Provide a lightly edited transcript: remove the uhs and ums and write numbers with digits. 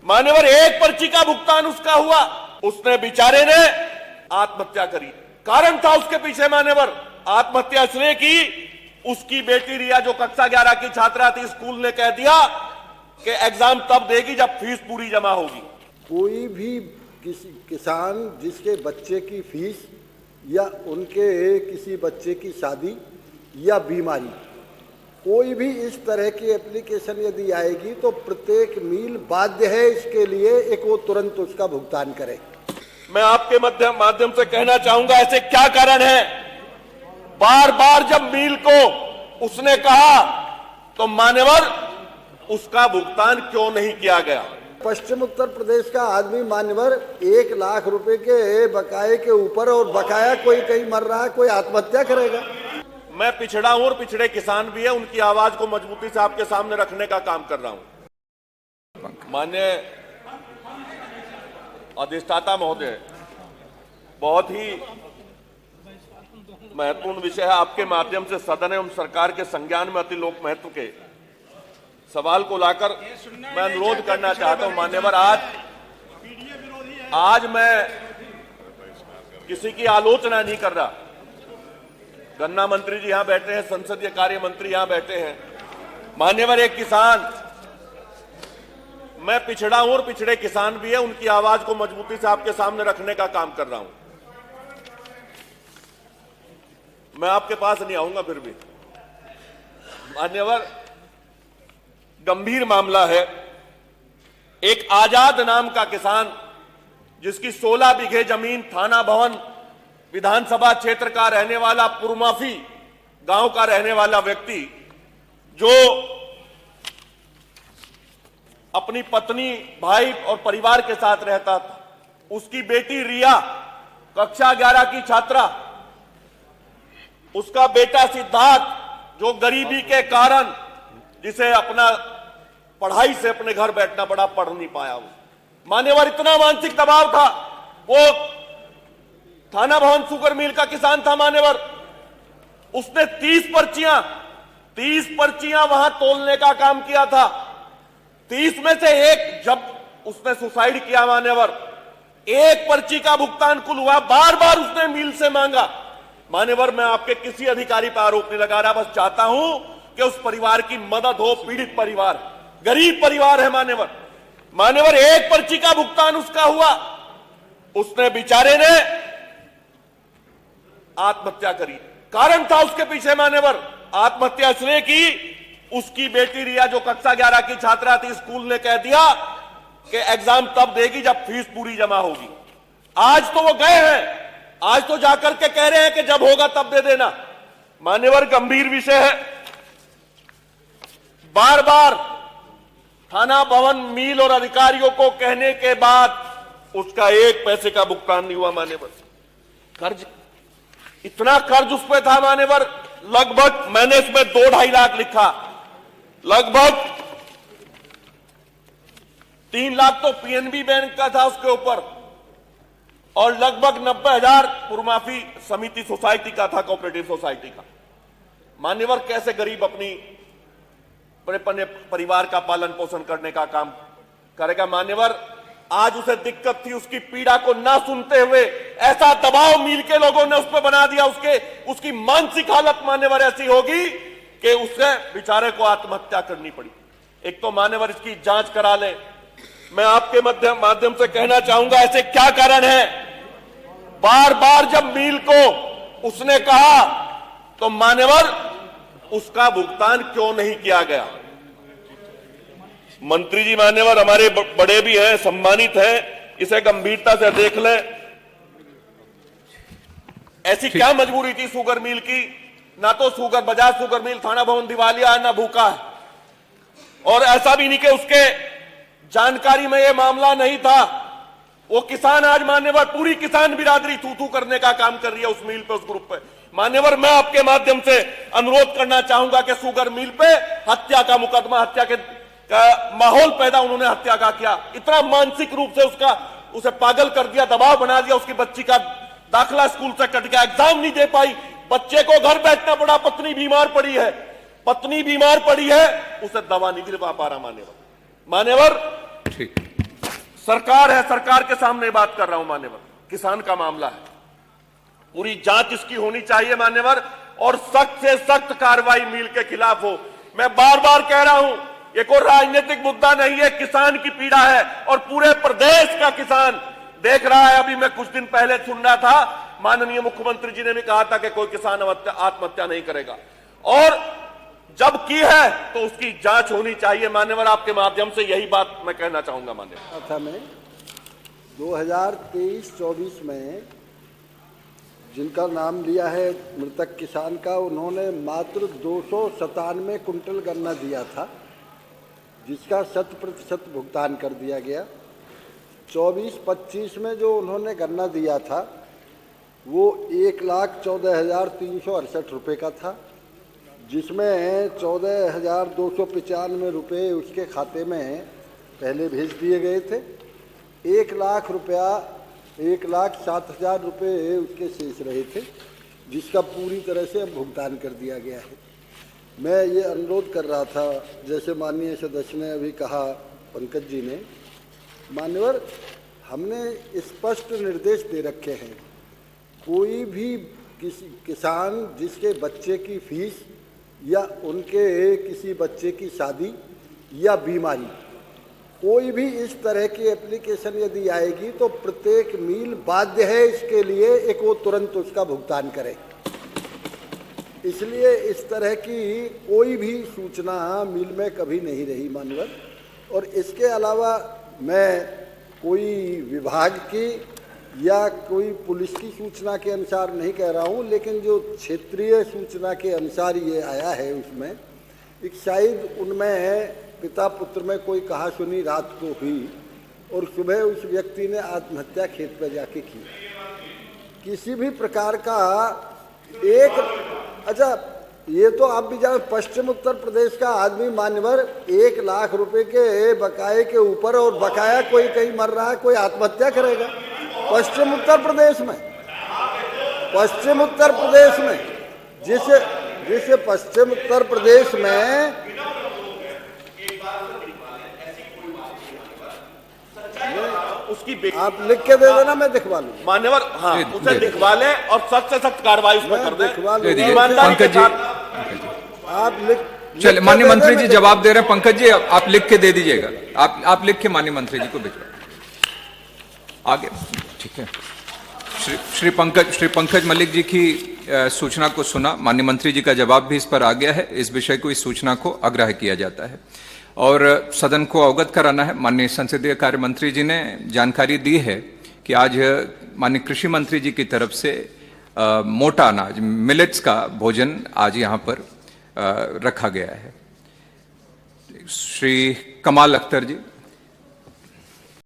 मान्यवर एक पर्ची का भुगतान उसका हुआ, उसने बेचारे ने आत्महत्या करी। कारण था उसके पीछे मान्यवर, आत्महत्या इसलिए की, उसकी बेटी रिया जो कक्षा 11 की छात्रा थी, स्कूल ने कह दिया कि एग्जाम तब देगी जब फीस पूरी जमा होगी। कोई भी किसी किसान जिसके बच्चे की फीस या उनके किसी बच्चे की शादी या बीमारी, कोई भी इस तरह की एप्लीकेशन यदि आएगी तो प्रत्येक मील बाध्य है इसके लिए एक वो तुरंत उसका भुगतान करे। मैं आपके माध्यम से कहना चाहूंगा, ऐसे क्या कारण है? बार बार जब मील को उसने कहा तो मान्यवर उसका भुगतान क्यों नहीं किया गया? पश्चिम उत्तर प्रदेश का आदमी मान्यवर 1 लाख रुपए के बकाये के ऊपर, और बकाया कोई कहीं मर रहा है, कोई आत्महत्या करेगा? मैं पिछड़ा हूं और पिछड़े किसान भी है, उनकी आवाज को मजबूती से आपके सामने रखने का काम कर रहा हूं। माननीय अधिष्ठाता महोदय, बहुत ही महत्वपूर्ण विषय है। आपके माध्यम से सदन एवं सरकार के संज्ञान में अति लोक महत्व के सवाल को लाकर मैं अनुरोध करना चाहता हूं। मान्यवर, आज मैं किसी की आलोचना नहीं कर रहा। गन्ना मंत्री जी यहां बैठे हैं, संसदीय कार्य मंत्री यहां बैठे हैं। मान्यवर, एक किसान, मैं पिछड़ा हूं और पिछड़े किसान भी है, उनकी आवाज को मजबूती से आपके सामने रखने का काम कर रहा हूं। मैं आपके पास नहीं आऊंगा फिर भी। मान्यवर, गंभीर मामला है। एक आजाद नाम का किसान, जिसकी 16 बीघे जमीन, थाना भवन विधानसभा क्षेत्र का रहने वाला, पुरमाफी गांव का रहने वाला व्यक्ति, जो अपनी पत्नी, भाई और परिवार के साथ रहता था, उसकी बेटी रिया कक्षा 11 की छात्रा, उसका बेटा सिद्धार्थ जो गरीबी के कारण, जिसे अपना पढ़ाई से अपने घर बैठना पड़ा, पढ़ नहीं पाया वो। मान्यवर, इतना मानसिक दबाव था। वो थाना भवन शुगर मिल का किसान था मान्यवर। उसने 30 पर्चियां वहां तोलने का काम किया था। 30 में से एक, जब उसने सुसाइड किया मान्यवर, एक पर्ची का भुगतान कुल हुआ। बार बार उसने मिल से मांगा। मान्यवर, मैं आपके किसी अधिकारी पर आरोप नहीं लगा रहा, बस चाहता हूं कि उस परिवार की मदद हो। पीड़ित परिवार, गरीब परिवार है मान्यवर, एक पर्ची का भुगतान उसका हुआ, उसने बेचारे ने आत्महत्या करी। कारण था उसके पीछे मान्यवर, आत्महत्या इसलिए की, उसकी बेटी रिया जो कक्षा 11 की छात्रा थी, स्कूल ने कह दिया कि एग्जाम तब देगी जब फीस पूरी जमा होगी। आज तो वो गए हैं, आज तो जाकर के कह रहे हैं कि जब होगा तब दे देना। मान्यवर, गंभीर विषय है। बार बार थाना भवन, मील और अधिकारियों को कहने के बाद उसका एक पैसे का भुगतान नहीं हुआ मान्यवर। कर्ज, इतना कर्ज उस पर था मान्यवर, लगभग मैंने इसमें 2-2.5 लाख लिखा, लगभग 3 लाख तो पीएनबी बैंक का था उसके ऊपर, और लगभग 90,000 पुरमाफी समिति सोसाइटी का था, कोऑपरेटिव सोसाइटी का। मान्यवर, कैसे गरीब अपने परिवार का पालन पोषण करने का काम करेगा? मान्यवर, आज उसे दिक्कत थी, उसकी पीड़ा को ना सुनते हुए ऐसा दबाव मील के लोगों ने उस पर बना दिया। उसकी मानसिक हालत मान्यवर ऐसी होगी कि उसे बेचारे को आत्महत्या करनी पड़ी। एक तो मान्यवर, इसकी जांच करा ले। मैं आपके माध्यम से कहना चाहूंगा, ऐसे क्या कारण है? बार बार जब मील को उसने कहा तो मान्यवर उसका भुगतान क्यों नहीं किया गया? मंत्री जी मान्यवर हमारे बड़े भी हैं, सम्मानित हैं, इसे गंभीरता से देख लें। ऐसी क्या मजबूरी थी शुगर मिल की? ना तो बजाज शुगर मिल थाना भवन दिवालिया है, ना भूखा है। और ऐसा भी नहीं कि उसके जानकारी में यह मामला नहीं था। वो किसान आज मान्यवर, पूरी किसान बिरादरी थू करने का काम कर रही है उस मिल पे, उस ग्रुप पे। मान्यवर, मैं आपके माध्यम से अनुरोध करना चाहूंगा कि शुगर मिल पे हत्या का मुकदमा, हत्या के माहौल पैदा उन्होंने हत्या का किया। इतना मानसिक रूप से उसे पागल कर दिया, दबाव बना दिया। उसकी बच्ची का दाखला स्कूल से कट गया, एग्जाम नहीं दे पाई, बच्चे को घर बैठना पड़ा, पत्नी बीमार पड़ी है, उसे दवा नहीं दिलवा पा रहा मान्यवर। ठीक। सरकार है, सरकार के सामने बात कर रहा हूं मान्यवर, किसान का मामला है, पूरी जांच इसकी होनी चाहिए मान्यवर, और सख्त से सख्त कार्रवाई मिल के खिलाफ हो। मैं बार बार कह रहा हूं, ये कोई राजनीतिक मुद्दा नहीं है, किसान की पीड़ा है और पूरे प्रदेश का किसान देख रहा है। अभी मैं कुछ दिन पहले सुन रहा था, माननीय मुख्यमंत्री जी ने भी कहा था कि कोई किसान आत्महत्या नहीं करेगा, और जब की है तो उसकी जांच होनी चाहिए मान्यवर। आपके माध्यम से यही बात मैं कहना चाहूंगा मान्यवर। था मैं 2023-24 में जिनका नाम लिया है मृतक किसान का, उन्होंने मात्र 297 कुंटल गन्ना दिया था, जिसका 100% भुगतान कर दिया गया। 24-25 में जो उन्होंने गन्ना दिया था वो 1,14,368 रुपये का था, जिसमें 14,295 रुपये उसके खाते में पहले भेज दिए गए थे। 1,07,000 रुपये उसके शेष रहे थे, जिसका पूरी तरह से अब भुगतान कर दिया गया है। मैं ये अनुरोध कर रहा था, जैसे माननीय सदस्य ने अभी कहा, पंकज जी ने, मान्यवर, हमने स्पष्ट निर्देश दे रखे हैं, कोई भी किसी किसान जिसके बच्चे की फीस या उनके किसी बच्चे की शादी या बीमारी, कोई भी इस तरह की एप्लीकेशन यदि आएगी तो प्रत्येक मिल बाध्य है इसके लिए एक वो तुरंत उसका भुगतान करे। इसलिए इस तरह की कोई भी सूचना मिल में कभी नहीं रही मान्यवर। और इसके अलावा मैं कोई विभाग की या कोई पुलिस की सूचना के अनुसार नहीं कह रहा हूं, लेकिन जो क्षेत्रीय सूचना के अनुसार ये आया है उसमें एक शायद उनमें पिता पुत्र में कोई कहा सुनी रात को हुई और सुबह उस व्यक्ति ने आत्महत्या खेत पर जाके की। किसी भी प्रकार का एक, अच्छा ये तो आप भी जान, पश्चिम उत्तर प्रदेश का आदमी मान्यवर 1 लाख रुपए के बकाये के ऊपर, और बकाया कोई कहीं मर रहा है, कोई आत्महत्या करेगा पश्चिम उत्तर प्रदेश में? पश्चिम उत्तर प्रदेश में जिसे पश्चिम उत्तर प्रदेश में उसकी आप लिख के दे देना, मैं दिखवा लूँ मान्यवर। हाँ, उसे दिखवा ले और सख्त से सख्त कार्रवाई उसमें कर दे। पंकज जी, आप लिख, चलिए माननीय मंत्री जी जवाब दे रहे हैं। पंकज जी आप लिख के दे दीजिएगा, आप लिख के माननीय मंत्री जी को भिजवा आगे, ठीक है। श्री पंकज मलिक जी की सूचना को सुना, माननीय मंत्री जी का जवाब भी इस पर आ गया है। इस विषय को, इस सूचना को अग्राह्य किया जाता है और सदन को अवगत कराना है। माननीय संसदीय कार्य मंत्री जी ने जानकारी दी है कि आज माननीय कृषि मंत्री जी की तरफ से मोटा अनाज मिलेट्स का भोजन आज यहाँ पर रखा गया है। श्री कमाल अख्तर जी।